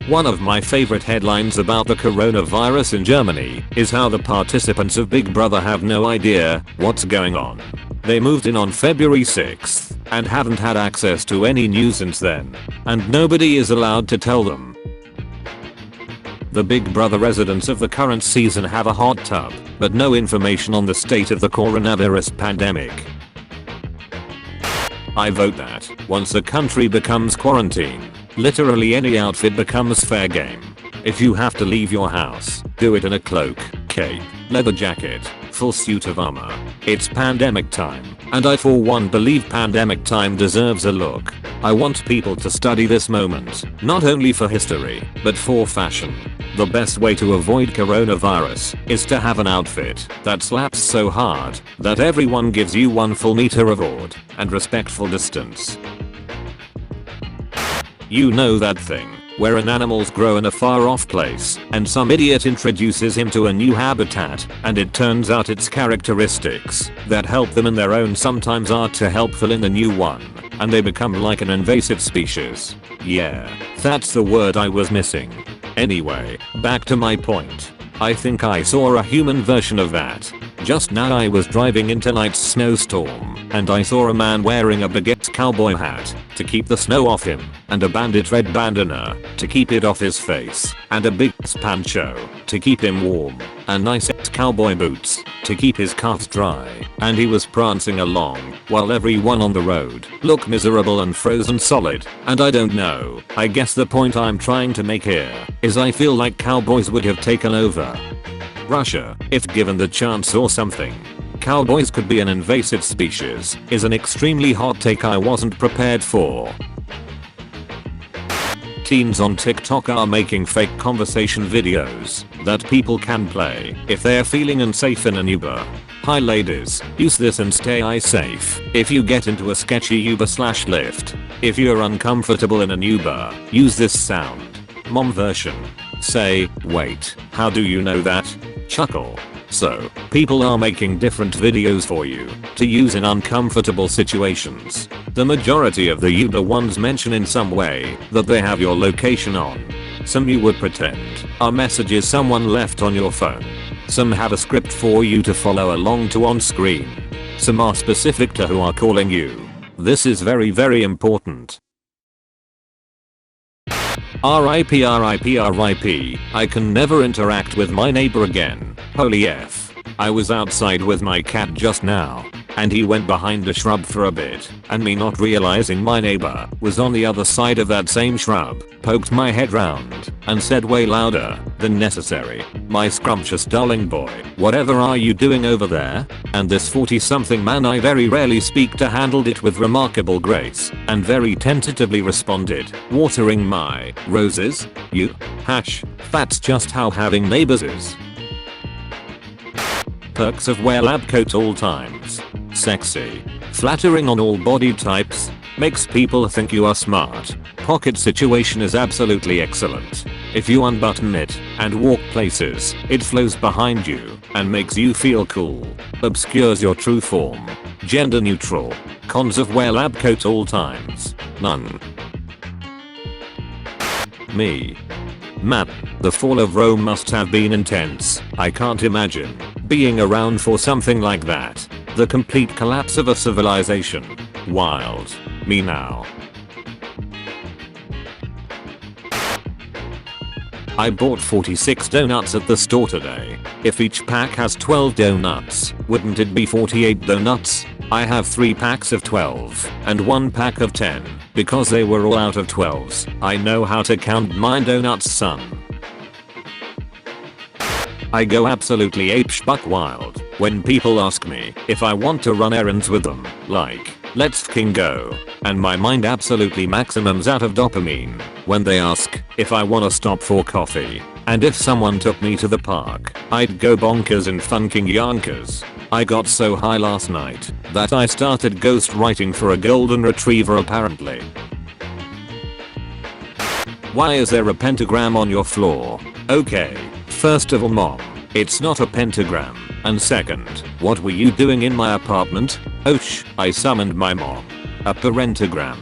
One of my favorite headlines about the coronavirus in Germany is how the participants of Big Brother have no idea what's going on. They moved in on February 6th and haven't had access to any news since then, and nobody is allowed to tell them. The Big Brother residents of the current season have a hot tub, but no information on the state of the coronavirus pandemic. I vote that once the country becomes quarantine, literally any outfit becomes fair game. If you have to leave your house, do it in a cloak, cape, leather jacket, full suit of armor. It's pandemic time, and I for one believe pandemic time deserves a look. I want people to study this moment, not only for history, but for fashion. The best way to avoid coronavirus is to have an outfit that slaps so hard that everyone gives you 1 full meter of order and respectful distance. You know that thing where an animal's grow in a far off place and some idiot introduces him to a new habitat and it turns out its characteristics that help them in their own sometimes are to help fill in the new one, and they become like an invasive species. Yeah, that's the word I was missing. Anyway, back to my point. I think I saw a human version of that. Just now I was driving into tonight's snowstorm and I saw a man wearing a baguette cowboy hat to keep the snow off him, and a bandit red bandana to keep it off his face, and a big pancho to keep him warm, and nice cowboy boots to keep his calves dry, and he was prancing along while everyone on the road looked miserable and frozen solid. And I don't know, I guess the point I'm trying to make here is I feel like cowboys would have taken over Russia if given the chance or something. Cowboys could be an invasive species is an extremely hot take I wasn't prepared for. Teens on TikTok are making fake conversation videos that people can play if they're feeling unsafe in an Uber. Hi ladies, use this and stay safe if you get into a sketchy Uber/Lyft. If you're uncomfortable in an Uber, use this sound. Mom version. Say, wait, how do you know that? Chuckle. So, people are making different videos for you to use in uncomfortable situations. The majority of the Uber ones mention in some way that they have your location on. Some you would pretend are messages someone left on your phone. Some have a script for you to follow along to on screen. Some are specific to who are calling you. This is very important. RIP RIP RIP, I can never interact with my neighbor again. Holy F. I was outside with my cat just now, and he went behind a shrub for a bit, and me not realizing my neighbor was on the other side of that same shrub, poked my head round, and said way louder than necessary, "My scrumptious darling boy, whatever are you doing over there?" And this 40-something man I very rarely speak to handled it with remarkable grace, and very tentatively responded, "Watering my roses? You? That's just how having neighbors is." Perks of wear lab coat all times. Sexy. Flattering on all body types. Makes people think you are smart. Pocket situation is absolutely excellent. If you unbutton it and walk places, it flows behind you and makes you feel cool. Obscures your true form. Gender neutral. Cons of wear lab coat all times. None. Me. Man, the fall of Rome must have been intense. I can't imagine being around for something like that. The complete collapse of a civilization. Wild. Me now. I bought 46 donuts at the store today. If each pack has 12 donuts, wouldn't it be 48 donuts? I have 3 packs of 12 and 1 pack of 10 because they were all out of 12s. I know how to count my donuts, son. I go absolutely apeshbuck wild when people ask me if I want to run errands with them, like, "Let's fucking go," and my mind absolutely maximums out of dopamine when they ask if I wanna stop for coffee. And if someone took me to the park, I'd go bonkers in funking yonkers. I got so high last night that I started ghost writing for a golden retriever apparently. Why is there a pentagram on your floor? Okay, first of all, mom, it's not a pentagram, and second, what were you doing in my apartment? Oh I summoned my mom. A parentagram.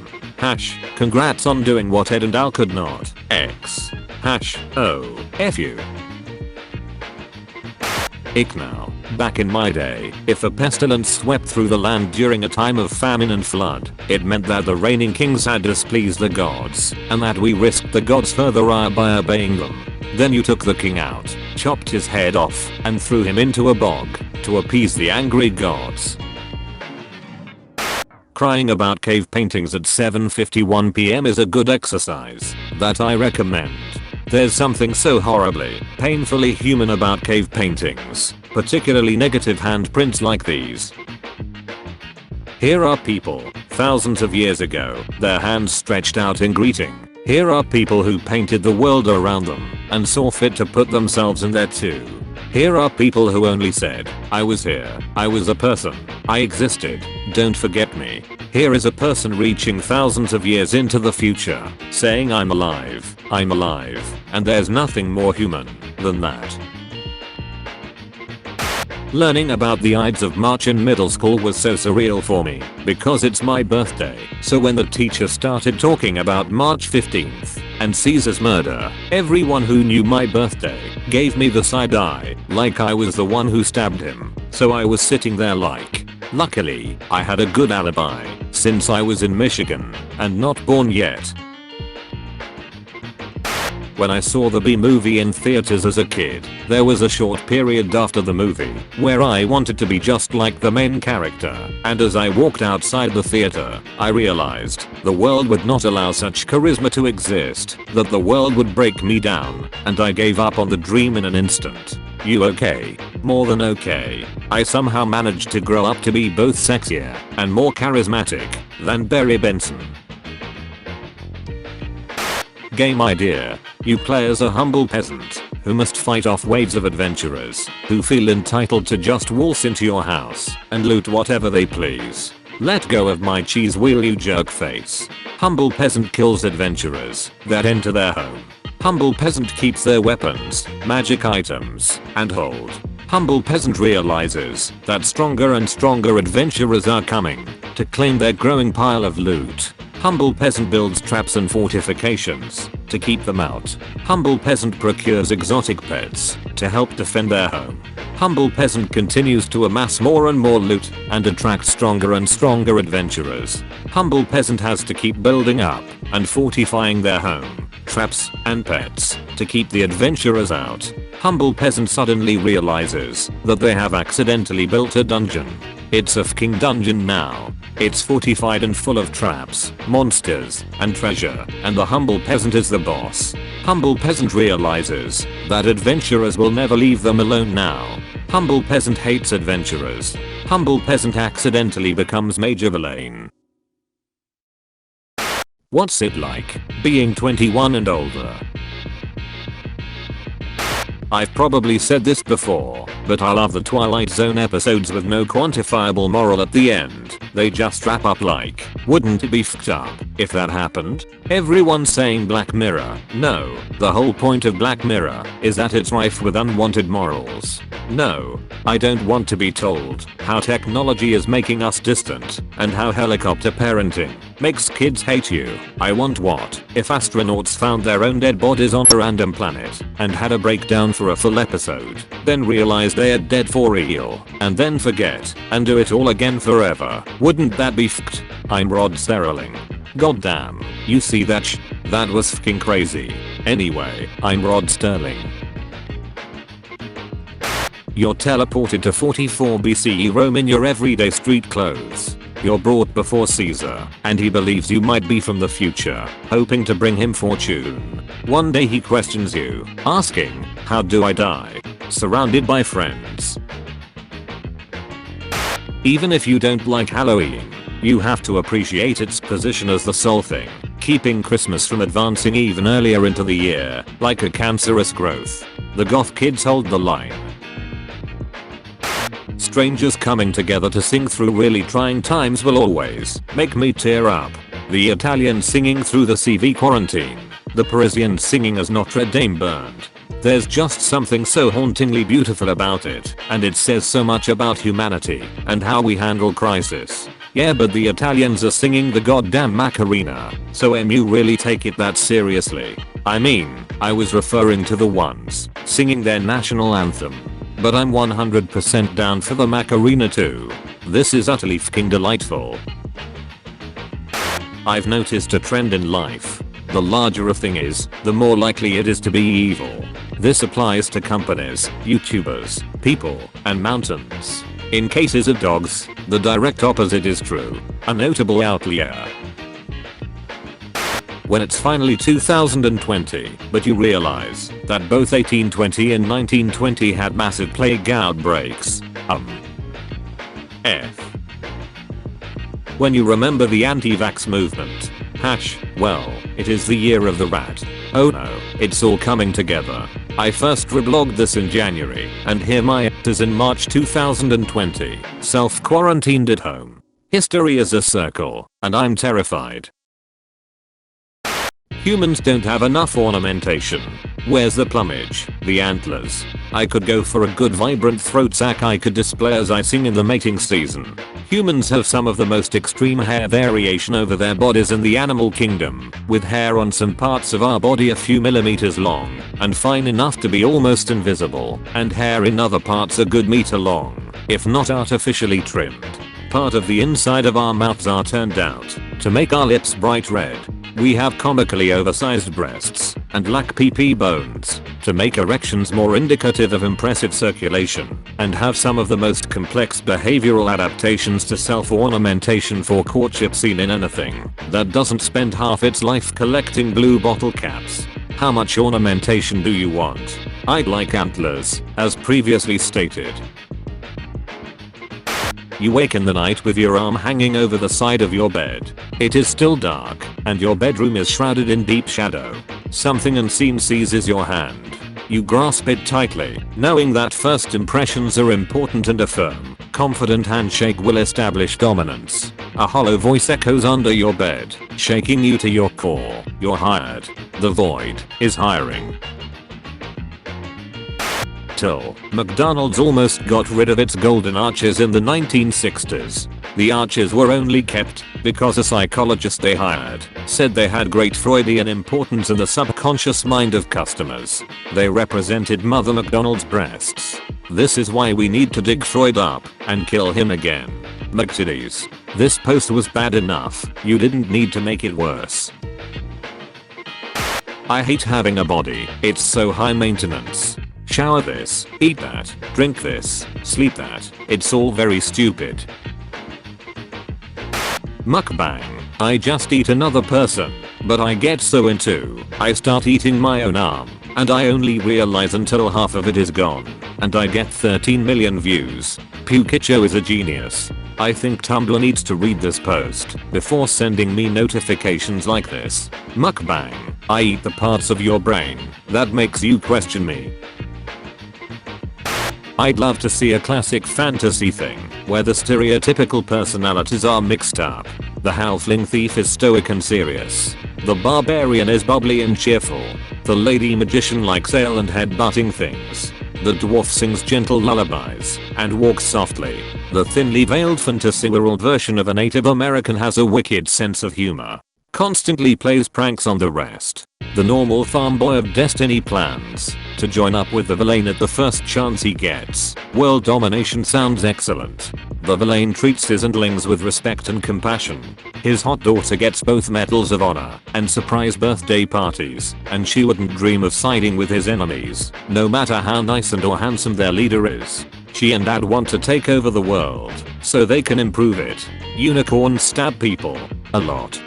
Congrats on doing what Ed and Al could not. X. F you. Ick now. Back in my day, if a pestilence swept through the land during a time of famine and flood, it meant that the reigning kings had displeased the gods, and that we risked the gods' further ire by obeying them. Then you took the king out, chopped his head off, and threw him into a bog, to appease the angry gods. Crying about cave paintings at 7:51 PM is a good exercise that I recommend. There's something so horribly, painfully human about cave paintings, particularly negative handprints like these. Here are people, thousands of years ago, their hands stretched out in greeting. Here are people who painted the world around them, and saw fit to put themselves in there too. Here are people who only said, I was here, I was a person, I existed, don't forget me. Here is a person reaching thousands of years into the future, saying I'm alive, and there's nothing more human than that. Learning about the Ides of March in middle school was so surreal for me, because it's my birthday, so when the teacher started talking about March 15th and Caesar's murder, everyone who knew my birthday gave me the side eye, like I was the one who stabbed him, so I was sitting there like. Luckily, I had a good alibi, since I was in Michigan, and not born yet. When I saw the B movie in theaters as a kid, there was a short period after the movie where I wanted to be just like the main character, and as I walked outside the theater, I realized the world would not allow such charisma to exist, that the world would break me down, and I gave up on the dream in an instant. You okay? More than okay. I somehow managed to grow up to be both sexier and more charismatic than Barry Benson. Game idea. You play as a humble peasant who must fight off waves of adventurers who feel entitled to just waltz into your house and loot whatever they please. Let go of my cheese wheel, you jerk face. Humble peasant kills adventurers that enter their home. Humble peasant keeps their weapons, magic items, and hold. Humble peasant realizes that stronger and stronger adventurers are coming to claim their growing pile of loot. Humble peasant builds traps and fortifications to keep them out. Humble peasant procures exotic pets to help defend their home. Humble peasant continues to amass more and more loot and attract stronger and stronger adventurers. Humble peasant has to keep building up and fortifying their home, traps, and pets to keep the adventurers out. Humble peasant suddenly realizes that they have accidentally built a dungeon. It's a fucking dungeon now. It's fortified and full of traps, monsters, and treasure, and the humble peasant is the boss. Humble peasant realizes that adventurers will never leave them alone now. Humble peasant hates adventurers. Humble peasant accidentally becomes major villain. What's it like being 21 and older? I've probably said this before, but I love the Twilight Zone episodes with no quantifiable moral at the end. They just wrap up like, wouldn't it be fucked up if that happened? Everyone's saying Black Mirror. No, the whole point of Black Mirror is that it's rife with unwanted morals. No, I don't want to be told how technology is making us distant and how helicopter parenting makes kids hate you. I want what if astronauts found their own dead bodies on a random planet and had a breakdown for a full episode, then realized they are dead for real, and then forget and do it all again forever. Wouldn't that be fucked? I'm Rod Sterling. Goddamn, you see that that was fucking crazy. Anyway, I'm Rod Sterling. You're teleported to 44 BCE Rome in your everyday street clothes. You're brought before Caesar, and he believes you might be from the future, hoping to bring him fortune. One day he questions you, asking, how do I die? Surrounded by friends. Even if you don't like Halloween, you have to appreciate its position as the sole thing, keeping Christmas from advancing even earlier into the year, like a cancerous growth. The goth kids hold the line. Strangers coming together to sing through really trying times will always make me tear up. The Italians singing through the CV quarantine. The Parisians singing as Notre Dame burned. There's just something so hauntingly beautiful about it, and it says so much about humanity and how we handle crisis. Yeah, but the Italians are singing the goddamn Macarena, so you really take it that seriously? I mean, I was referring to the ones singing their national anthem. But I'm 100% down for the Macarena too. This is utterly fucking delightful. I've noticed a trend in life. The larger a thing is, the more likely it is to be evil. This applies to companies, YouTubers, people, and mountains. In cases of dogs, the direct opposite is true. A notable outlier. When it's finally 2020, but you realize that both 1820 and 1920 had massive plague outbreaks. F. When you remember the anti-vax movement. Well, it is the year of the rat. Oh no, it's all coming together. I first reblogged this in January, and here my ass is in March 2020, self-quarantined at home. History is a circle, and I'm terrified. Humans don't have enough ornamentation. Where's the plumage, the antlers? I could go for a good vibrant throat sack I could display as I sing in the mating season. Humans have some of the most extreme hair variation over their bodies in the animal kingdom, with hair on some parts of our body a few millimeters long, and fine enough to be almost invisible, and hair in other parts a good meter long, if not artificially trimmed. Part of the inside of our mouths are turned out to make our lips bright red. We have comically oversized breasts and lack PP bones to make erections more indicative of impressive circulation, and have some of the most complex behavioral adaptations to self-ornamentation for courtship seen in anything that doesn't spend half its life collecting blue bottle caps. How much ornamentation do you want? I'd like antlers, as previously stated. You wake in the night with your arm hanging over the side of your bed. It is still dark, and your bedroom is shrouded in deep shadow. Something unseen seizes your hand. You grasp it tightly, knowing that first impressions are important, and a firm, confident handshake will establish dominance. A hollow voice echoes under your bed, shaking you to your core. You're hired. The void is hiring. McDonald's almost got rid of its golden arches in the 1960s. The arches were only kept because a psychologist they hired said they had great Freudian importance in the subconscious mind of customers. They represented Mother McDonald's breasts. This is why we need to dig Freud up and kill him again. McTitties. This post was bad enough, you didn't need to make it worse. I hate having a body, it's so high maintenance. Shower this, eat that, drink this, sleep that, it's all very stupid. Mukbang. I just eat another person, but I get so into, I start eating my own arm, and I only realize until half of it is gone, and I get 13 million views. Pukicho is a genius. I think Tumblr needs to read this post before sending me notifications like this. Mukbang. I eat the parts of your brain that makes you question me. I'd love to see a classic fantasy thing where the stereotypical personalities are mixed up. The halfling thief is stoic and serious. The barbarian is bubbly and cheerful. The lady magician likes ale and head-butting things. The dwarf sings gentle lullabies and walks softly. The thinly veiled fantasy world version of a Native American has a wicked sense of humor. Constantly plays pranks on the rest. The normal farm boy of destiny plans to join up with the villain at the first chance he gets. World domination sounds excellent. The villain treats his underlings with respect and compassion. His hot daughter gets both medals of honor and surprise birthday parties, and she wouldn't dream of siding with his enemies, no matter how nice and or handsome their leader is. She and dad want to take over the world so they can improve it. Unicorns stab people a lot.